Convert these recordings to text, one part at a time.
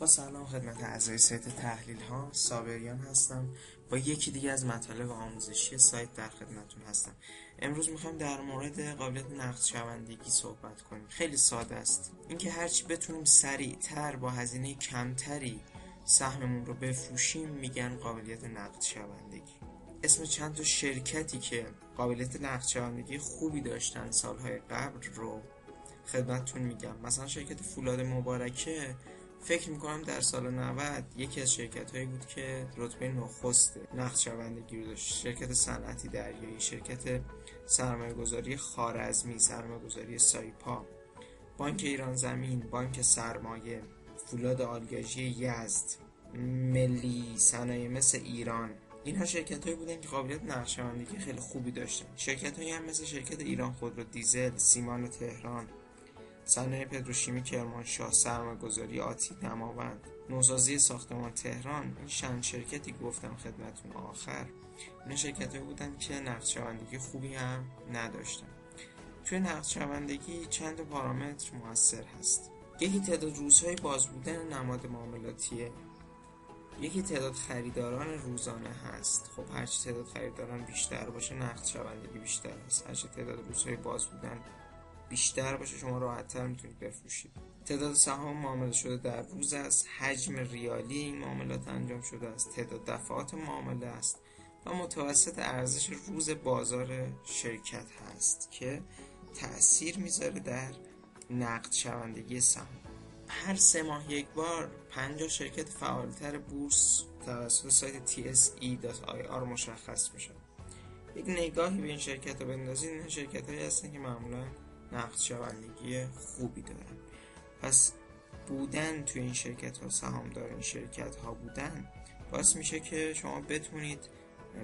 با سلام خدمت اعضای سایت تحلیل ها، صابریان هستم. با یکی دیگه از مطالب آموزشی سایت در خدمتون هستم. امروز میخوایم در مورد قابلیت نقد شوندگی صحبت کنیم. خیلی ساده است، اینکه هرچی بتونیم سریعتر با هزینه کمتری سهممون رو بفروشیم میگن قابلیت نقد شوندگی. اسم چند تا شرکتی که قابلیت نقد شوندگی خوبی داشتن سالهای قبل رو خدمتتون میگم. مثلا شرکت فولاد مبارکه فکر میکنم در سال 90 یکی از شرکت هایی بود که رتبه نخست نقد شوندگی رو داشت. شرکت صنعتی دریایی، شرکت سرمایه گذاری خوارزمی، سرمایه گذاری سایپا، بانک ایران زمین، بانک سرمایه، فولاد آلگاژی یزد، ملی صنایع مثل ایران، اینها شرکت هایی بودن که قابلیت نقد شوندگی خیلی خوبی داشتن. شرکت هایی هم مثل شرکت ایران خودرو دیزل، سیمان تهران، صنایع پتروشیمی کرمانشاه، سرمایه‌گذاری آتی دماوند، نوسازی ساختمان تهران. این چند شرکتی گفتم خدمتتون آخر، این شرکت‌هایی بودن که نقد شوندگی خوبی هم نداشتن. توی نقد شوندگی چند پارامتر مؤثر هست. یکی تعداد روزهای باز بودن نماد معاملاتیه، یکی تعداد خریداران روزانه هست. خب هرچی تعداد خریداران بیشتر باشه نقد شوندگی بیشتر هست، هرچی تعداد روزهای باز بودن بیشتر باشه شما راحت‌تر میتونید بفروشید. تعداد سهام معامله شده در روز است، حجم ریالی این معاملات انجام شده است، تعداد دفعات معامله است و متوسط ارزش روز بازار شرکت هست که تأثیر میذاره در نقد شوندگی سهام. هر 3 ماه یک بار 50 شرکت فعالتر بورس توسط سایت tse.ir مشخص میشه. یک نگاهی به این شرکت رو بندازید، این شرکت هایی هستن که معمولا نقد شوندگی خوبی دارن. پس بودن توی این شرکت ها، سهامدار این شرکت ها بودن باعث میشه که شما بتونید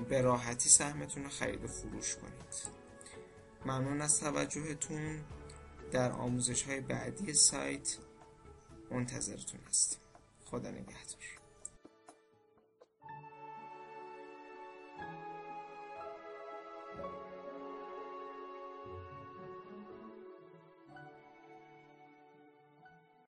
به راحتی سهمتون رو خرید و فروش کنید. ممنون از توجهتون. در آموزش های بعدی سایت منتظرتون هستیم. خدا نگهدار.